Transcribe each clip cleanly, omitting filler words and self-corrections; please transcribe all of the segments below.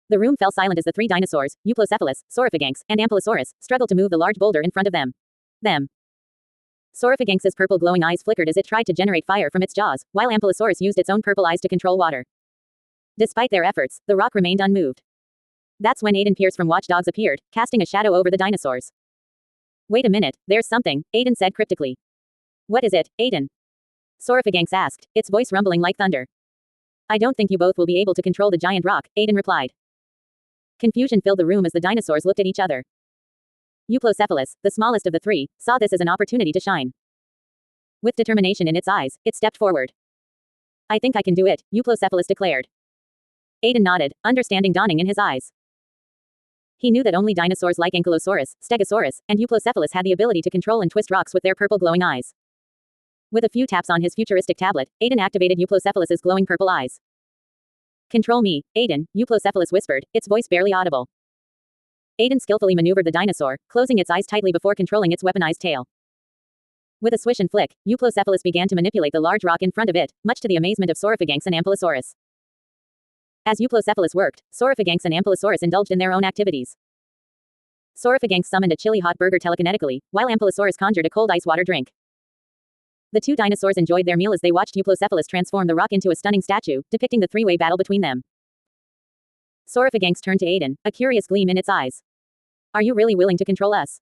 The room fell silent as the three dinosaurs, Euplocephalus, Saurophaganx, and Ankylosaurus, struggled to move the large boulder in front of them. Saurophaganx's purple glowing eyes flickered as it tried to generate fire from its jaws, while Ankylosaurus used its own purple eyes to control water. Despite their efforts, the rock remained unmoved. That's when Aiden Pearce from Watch Dogs appeared, casting a shadow over the dinosaurs. Wait a minute, there's something, Aiden said cryptically. What is it, Aiden? Saurophaganx asked, its voice rumbling like thunder. I don't think you both will be able to control the giant rock, Aiden replied. Confusion filled the room as the dinosaurs looked at each other. Euplocephalus, the smallest of the three, saw this as an opportunity to shine. With determination in its eyes, it stepped forward. I think I can do it, Euplocephalus declared. Aiden nodded, understanding dawning in his eyes. He knew that only dinosaurs like Ankylosaurus, Stegosaurus, and Euplocephalus had the ability to control and twist rocks with their purple glowing eyes. With a few taps on his futuristic tablet, Aiden activated Euplocephalus's glowing purple eyes. Control me, Aiden, Euplocephalus whispered, its voice barely audible. Aiden skillfully maneuvered the dinosaur, closing its eyes tightly before controlling its weaponized tail. With a swish and flick, Euplocephalus began to manipulate the large rock in front of it, much to the amazement of Saurophaganx and Ankylosaurus. As Euplocephalus worked, Saurophaganx and Ankylosaurus indulged in their own activities. Saurophaganx summoned a chilly hot burger telekinetically, while Ankylosaurus conjured a cold ice water drink. The two dinosaurs enjoyed their meal as they watched Euplocephalus transform the rock into a stunning statue, depicting the three-way battle between them. Saurophaganx turned to Aiden, a curious gleam in its eyes. Are you really willing to control us?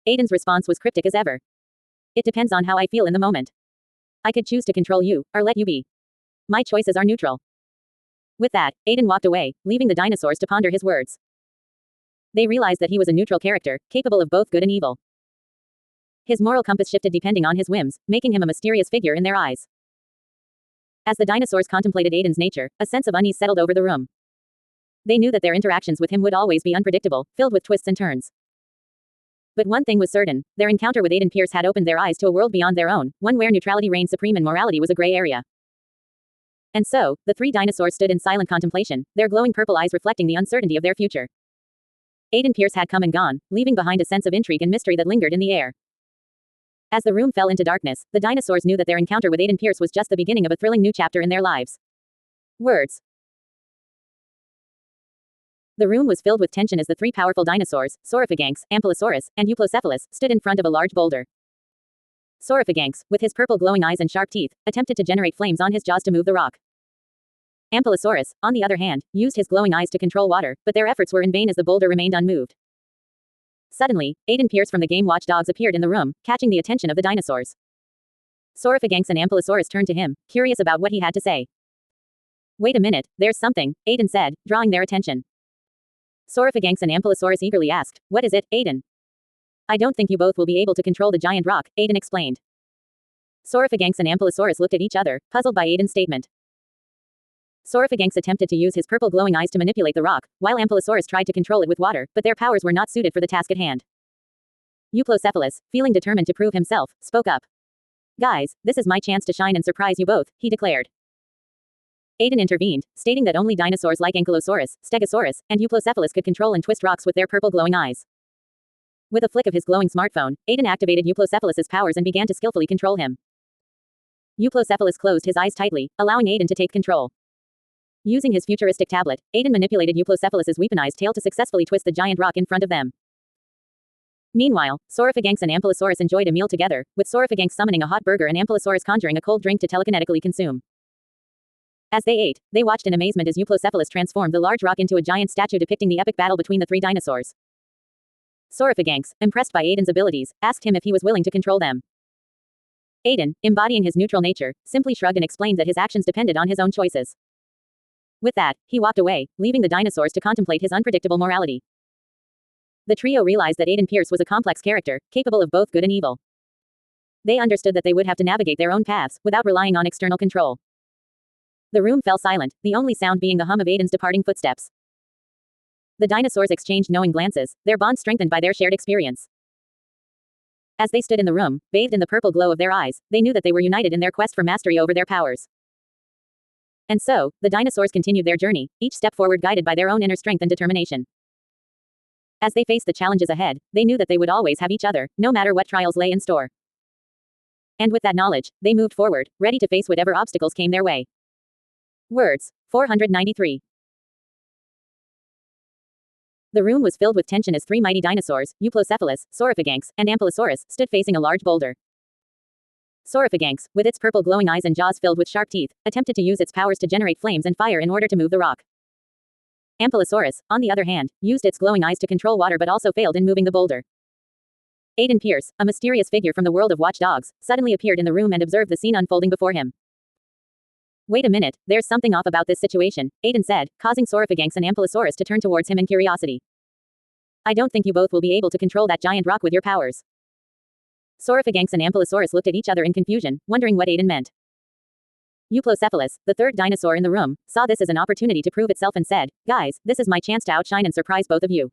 Aiden's response was cryptic as ever. It depends on how I feel in the moment. I could choose to control you, or let you be. My choices are neutral. With that, Aiden walked away, leaving the dinosaurs to ponder his words. They realized that he was a neutral character, capable of both good and evil. His moral compass shifted depending on his whims, making him a mysterious figure in their eyes. As the dinosaurs contemplated Aiden's nature, a sense of unease settled over the room. They knew that their interactions with him would always be unpredictable, filled with twists and turns. But one thing was certain, their encounter with Aiden Pearce had opened their eyes to a world beyond their own, one where neutrality reigned supreme and morality was a gray area. And so, the three dinosaurs stood in silent contemplation, their glowing purple eyes reflecting the uncertainty of their future. Aiden Pearce had come and gone, leaving behind a sense of intrigue and mystery that lingered in the air. As the room fell into darkness, the dinosaurs knew that their encounter with Aiden Pearce was just the beginning of a thrilling new chapter in their lives. Words. The room was filled with tension as the three powerful dinosaurs, Saurophaganx, Ankylosaurus, and Euplocephalus, stood in front of a large boulder. Saurophaganx, with his purple glowing eyes and sharp teeth, attempted to generate flames on his jaws to move the rock. Ankylosaurus, on the other hand, used his glowing eyes to control water, but their efforts were in vain as the boulder remained unmoved. Suddenly, Aiden Pearce from the game Watch Dogs appeared in the room, catching the attention of the dinosaurs. Saurophaganx and Ankylosaurus turned to him, curious about what he had to say. Wait a minute, there's something, Aiden said, drawing their attention. Saurophaganx and Ankylosaurus eagerly asked, what is it, Aiden? I don't think you both will be able to control the giant rock, Aiden explained. Saurophaganx and Ankylosaurus looked at each other, puzzled by Aiden's statement. Saurophaganx attempted to use his purple glowing eyes to manipulate the rock, while Ankylosaurus tried to control it with water, but their powers were not suited for the task at hand. Euplocephalus, feeling determined to prove himself, spoke up. Guys, this is my chance to shine and surprise you both, he declared. Aiden intervened, stating that only dinosaurs like Ankylosaurus, Stegosaurus, and Euplocephalus could control and twist rocks with their purple glowing eyes. With a flick of his glowing smartphone, Aiden activated Euplocephalus's powers and began to skillfully control him. Euplocephalus closed his eyes tightly, allowing Aiden to take control. Using his futuristic tablet, Aiden manipulated Euplocephalus's weaponized tail to successfully twist the giant rock in front of them. Meanwhile, Saurophaganx and Ankylosaurus enjoyed a meal together, with Saurophaganx summoning a hot burger and Ankylosaurus conjuring a cold drink to telekinetically consume. As they ate, they watched in amazement as Euplocephalus transformed the large rock into a giant statue depicting the epic battle between the three dinosaurs. Saurophaganx, impressed by Aiden's abilities, asked him if he was willing to control them. Aiden, embodying his neutral nature, simply shrugged and explained that his actions depended on his own choices. With that, he walked away, leaving the dinosaurs to contemplate his unpredictable morality. The trio realized that Aiden Pearce was a complex character, capable of both good and evil. They understood that they would have to navigate their own paths, without relying on external control. The room fell silent, the only sound being the hum of Aiden's departing footsteps. The dinosaurs exchanged knowing glances, their bond strengthened by their shared experience. As they stood in the room, bathed in the purple glow of their eyes, they knew that they were united in their quest for mastery over their powers. And so, the dinosaurs continued their journey, each step forward guided by their own inner strength and determination. As they faced the challenges ahead, they knew that they would always have each other, no matter what trials lay in store. And with that knowledge, they moved forward, ready to face whatever obstacles came their way. Words. 493. The room was filled with tension as three mighty dinosaurs, Euplocephalus, Saurophaganx, and Ampelosaurus, stood facing a large boulder. Saurophaganx, with its purple glowing eyes and jaws filled with sharp teeth, attempted to use its powers to generate flames and fire in order to move the rock. Ampelosaurus, on the other hand, used its glowing eyes to control water but also failed in moving the boulder. Aiden Pearce, a mysterious figure from the world of watchdogs, suddenly appeared in the room and observed the scene unfolding before him. Wait a minute, there's something off about this situation, Aiden said, causing Saurophaganx and Ampelosaurus to turn towards him in curiosity. I don't think you both will be able to control that giant rock with your powers. Saurophaganx and Ampelosaurus looked at each other in confusion, wondering what Aiden meant. Euplocephalus, the third dinosaur in the room, saw this as an opportunity to prove itself and said, guys, this is my chance to outshine and surprise both of you.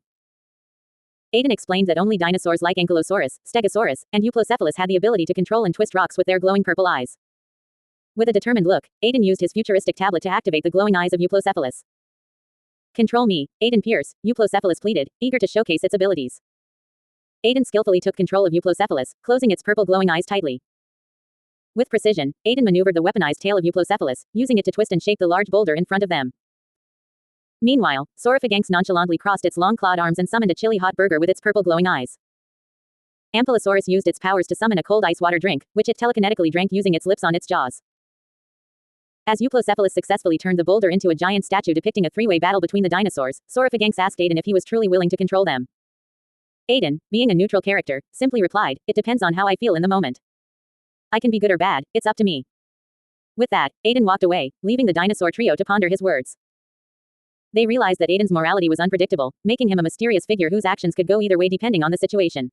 Aiden explained that only dinosaurs like Ankylosaurus, Stegosaurus, and Euplocephalus had the ability to control and twist rocks with their glowing purple eyes. With a determined look, Aiden used his futuristic tablet to activate the glowing eyes of Euplocephalus. Control me, Aiden Pearce, Euplocephalus pleaded, eager to showcase its abilities. Aiden skillfully took control of Euplocephalus, closing its purple glowing eyes tightly. With precision, Aiden maneuvered the weaponized tail of Euplocephalus, using it to twist and shape the large boulder in front of them. Meanwhile, Saurophaganx nonchalantly crossed its long clawed arms and summoned a chilly hot burger with its purple glowing eyes. Ampelosaurus used its powers to summon a cold ice water drink, which it telekinetically drank using its lips on its jaws. As Euplocephalus successfully turned the boulder into a giant statue depicting a three-way battle between the dinosaurs, Saurophaganx asked Aiden if he was truly willing to control them. Aiden, being a neutral character, simply replied, it depends on how I feel in the moment. I can be good or bad, it's up to me. With that, Aiden walked away, leaving the dinosaur trio to ponder his words. They realized that Aiden's morality was unpredictable, making him a mysterious figure whose actions could go either way depending on the situation.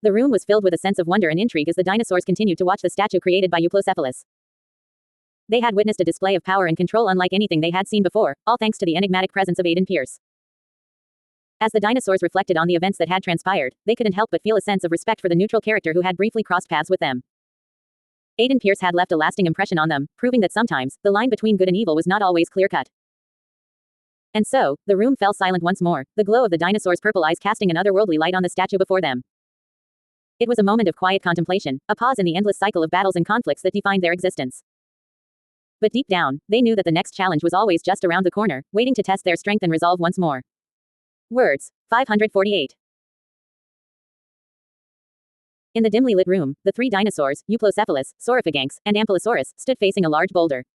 The room was filled with a sense of wonder and intrigue as the dinosaurs continued to watch the statue created by Euplocephalus. They had witnessed a display of power and control unlike anything they had seen before, all thanks to the enigmatic presence of Aiden Pearce. As the dinosaurs reflected on the events that had transpired, they couldn't help but feel a sense of respect for the neutral character who had briefly crossed paths with them. Aiden Pearce had left a lasting impression on them, proving that sometimes, the line between good and evil was not always clear-cut. And so, the room fell silent once more, the glow of the dinosaurs' purple eyes casting an otherworldly light on the statue before them. It was a moment of quiet contemplation, a pause in the endless cycle of battles and conflicts that defined their existence. But deep down, they knew that the next challenge was always just around the corner, waiting to test their strength and resolve once more. Words. 548. In the dimly lit room, the three dinosaurs, Euplocephalus, Saurophaganx, and Ampelosaurus, stood facing a large boulder.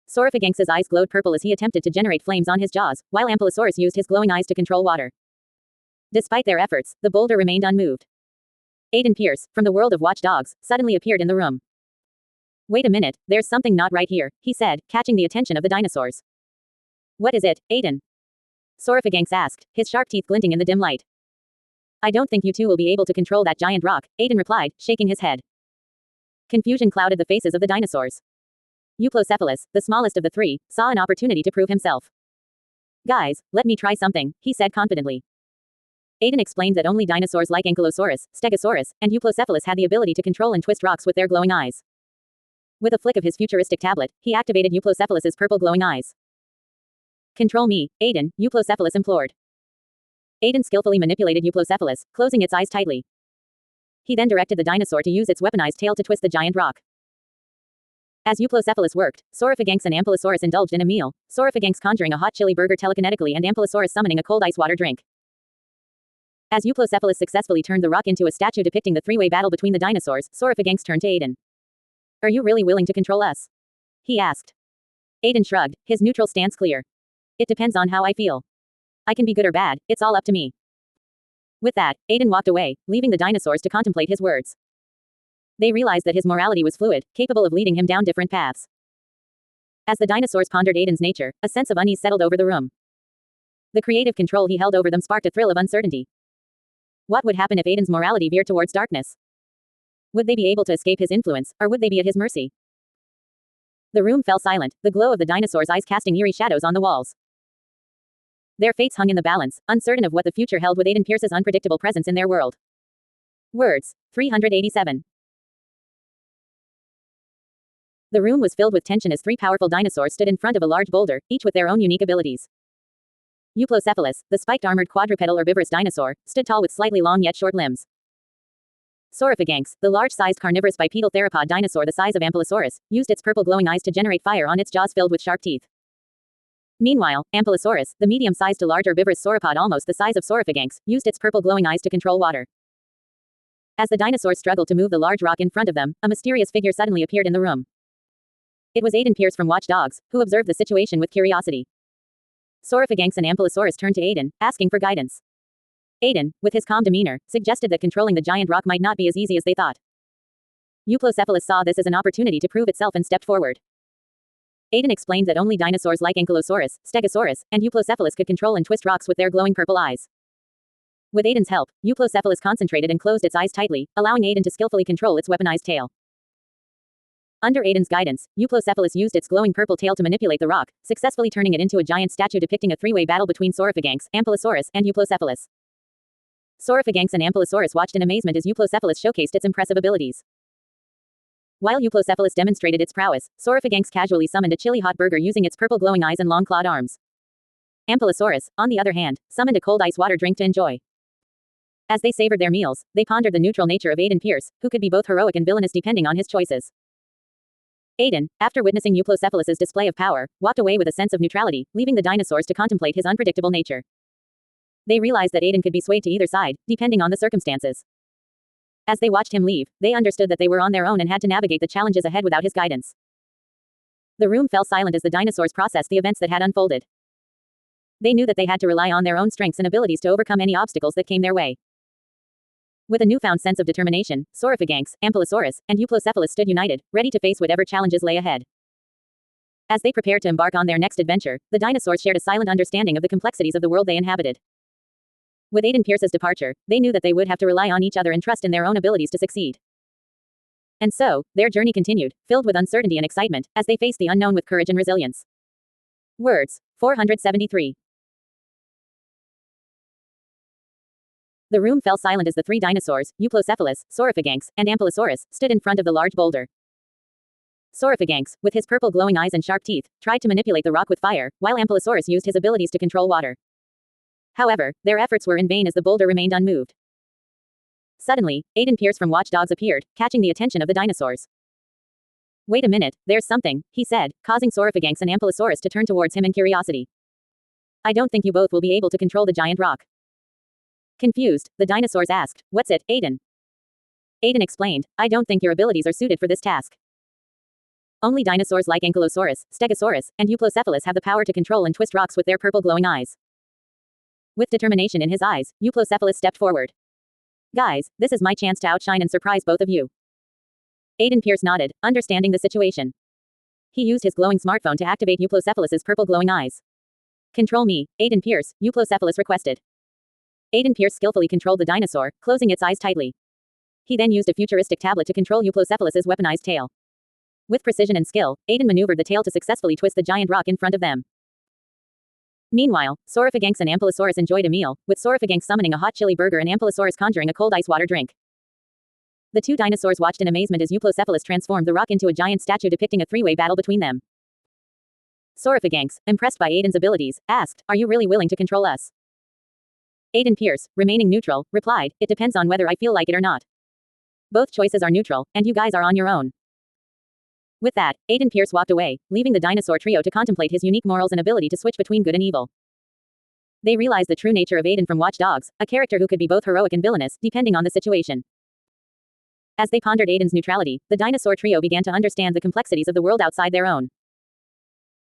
Saurophaganx's eyes glowed purple as he attempted to generate flames on his jaws, while Ampelosaurus used his glowing eyes to control water. Despite their efforts, the boulder remained unmoved. Aiden Pearce, from the world of watchdogs, suddenly appeared in the room. Wait a minute, there's something not right here, he said, catching the attention of the dinosaurs. What is it, Aiden? Saurophaganx asked, his sharp teeth glinting in the dim light. I don't think you two will be able to control that giant rock, Aiden replied, shaking his head. Confusion clouded the faces of the dinosaurs. Euplocephalus, the smallest of the three, saw an opportunity to prove himself. Guys, let me try something, he said confidently. Aiden explained that only dinosaurs like Ankylosaurus, Stegosaurus, and Euplocephalus had the ability to control and twist rocks with their glowing eyes. With a flick of his futuristic tablet, he activated Euplocephalus's purple glowing eyes. Control me, Aiden, Euplocephalus implored. Aiden skillfully manipulated Euplocephalus, closing its eyes tightly. He then directed the dinosaur to use its weaponized tail to twist the giant rock. As Euplocephalus worked, Saurophaganx and Ampelosaurus indulged in a meal, Saurophaganx conjuring a hot chili burger telekinetically and Ampelosaurus summoning a cold ice water drink. As Euplocephalus successfully turned the rock into a statue depicting the three-way battle between the dinosaurs, Saurophaganx turned to Aiden. Are you really willing to control us? He asked. Aiden shrugged, his neutral stance clear. It depends on how I feel. I can be good or bad, it's all up to me. With that, Aiden walked away, leaving the dinosaurs to contemplate his words. They realized that his morality was fluid, capable of leading him down different paths. As the dinosaurs pondered Aiden's nature, a sense of unease settled over the room. The creative control he held over them sparked a thrill of uncertainty. What would happen if Aiden's morality veered towards darkness? Would they be able to escape his influence, or would they be at his mercy? The room fell silent, the glow of the dinosaurs' eyes casting eerie shadows on the walls. Their fates hung in the balance, uncertain of what the future held with Aiden Pearce's unpredictable presence in their world. Words. 387. The room was filled with tension as three powerful dinosaurs stood in front of a large boulder, each with their own unique abilities. Euplocephalus, the spiked armored quadrupedal herbivorous dinosaur, stood tall with slightly long yet short limbs. Saurophaganx, the large-sized carnivorous bipedal theropod dinosaur the size of Ampelosaurus, used its purple glowing eyes to generate fire on its jaws filled with sharp teeth. Meanwhile, Ankylosaurus, the medium-sized to large herbivorous sauropod almost the size of Saurophaganx, used its purple glowing eyes to control water. As the dinosaurs struggled to move the large rock in front of them, a mysterious figure suddenly appeared in the room. It was Aiden Pearce from Watch Dogs, who observed the situation with curiosity. Saurophaganx and Ankylosaurus turned to Aiden, asking for guidance. Aiden, with his calm demeanor, suggested that controlling the giant rock might not be as easy as they thought. Euplocephalus saw this as an opportunity to prove itself and stepped forward. Aiden explained that only dinosaurs like Ankylosaurus, Stegosaurus, and Euplocephalus could control and twist rocks with their glowing purple eyes. With Aiden's help, Euplocephalus concentrated and closed its eyes tightly, allowing Aiden to skillfully control its weaponized tail. Under Aiden's guidance, Euplocephalus used its glowing purple tail to manipulate the rock, successfully turning it into a giant statue depicting a three-way battle between Saurophaganx, Ankylosaurus, and Euplocephalus. Saurophaganx and Ankylosaurus watched in amazement as Euplocephalus showcased its impressive abilities. While Euplocephalus demonstrated its prowess, Saurophaganx casually summoned a chili hot burger using its purple glowing eyes and long clawed arms. Ankylosaurus, on the other hand, summoned a cold ice water drink to enjoy. As they savored their meals, they pondered the neutral nature of Aiden Pearce, who could be both heroic and villainous depending on his choices. Aiden, after witnessing Euplocephalus's display of power, walked away with a sense of neutrality, leaving the dinosaurs to contemplate his unpredictable nature. They realized that Aiden could be swayed to either side, depending on the circumstances. As they watched him leave, they understood that they were on their own and had to navigate the challenges ahead without his guidance. The room fell silent as the dinosaurs processed the events that had unfolded. They knew that they had to rely on their own strengths and abilities to overcome any obstacles that came their way. With a newfound sense of determination, Saurophaganx, Ankylosaurus, and Euplocephalus stood united, ready to face whatever challenges lay ahead. As they prepared to embark on their next adventure, the dinosaurs shared a silent understanding of the complexities of the world they inhabited. With Aiden Pearce's departure, they knew that they would have to rely on each other and trust in their own abilities to succeed. And so, their journey continued, filled with uncertainty and excitement, as they faced the unknown with courage and resilience. Words. 473. The room fell silent as the three dinosaurs, Euplocephalus, Saurophaganx, and Ankylosaurus, stood in front of the large boulder. Saurophaganx, with his purple glowing eyes and sharp teeth, tried to manipulate the rock with fire, while Ankylosaurus used his abilities to control water. However, their efforts were in vain as the boulder remained unmoved. Suddenly, Aiden Pearce from Watch Dogs appeared, catching the attention of the dinosaurs. Wait a minute, there's something, he said, causing Saurophaganx and Ankylosaurus to turn towards him in curiosity. I don't think you both will be able to control the giant rock. Confused, the dinosaurs asked, what's it, Aiden? Aiden explained, I don't think your abilities are suited for this task. Only dinosaurs like Ankylosaurus, Stegosaurus, and Euplocephalus have the power to control and twist rocks with their purple glowing eyes. With determination in his eyes, Euplocephalus stepped forward. Guys, this is my chance to outshine and surprise both of you. Aiden Pearce nodded, understanding the situation. He used his glowing smartphone to activate Euplocephalus's purple glowing eyes. Control me, Aiden Pearce, Euplocephalus requested. Aiden Pearce skillfully controlled the dinosaur, closing its eyes tightly. He then used a futuristic tablet to control Euplocephalus's weaponized tail. With precision and skill, Aiden maneuvered the tail to successfully twist the giant rock in front of them. Meanwhile, Saurophaganx and Ankylosaurus enjoyed a meal, with Saurophaganx summoning a hot chili burger and Ankylosaurus conjuring a cold ice water drink. The two dinosaurs watched in amazement as Euplocephalus transformed the rock into a giant statue depicting a three-way battle between them. Saurophaganx, impressed by Aiden's abilities, asked, are you really willing to control us? Aiden Pearce, remaining neutral, replied, it depends on whether I feel like it or not. Both choices are neutral, and you guys are on your own. With that, Aiden Pearce walked away, leaving the dinosaur trio to contemplate his unique morals and ability to switch between good and evil. They realized the true nature of Aiden from Watch Dogs, a character who could be both heroic and villainous, depending on the situation. As they pondered Aiden's neutrality, the dinosaur trio began to understand the complexities of the world outside their own.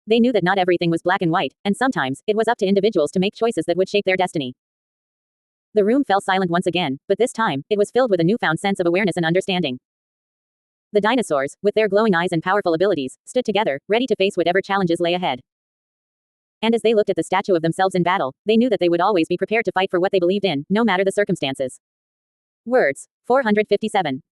They knew that not everything was black and white, and sometimes, it was up to individuals to make choices that would shape their destiny. The room fell silent once again, but this time, it was filled with a newfound sense of awareness and understanding. The dinosaurs, with their glowing eyes and powerful abilities, stood together, ready to face whatever challenges lay ahead. And as they looked at the statue of themselves in battle, they knew that they would always be prepared to fight for what they believed in, no matter the circumstances. Words. 457.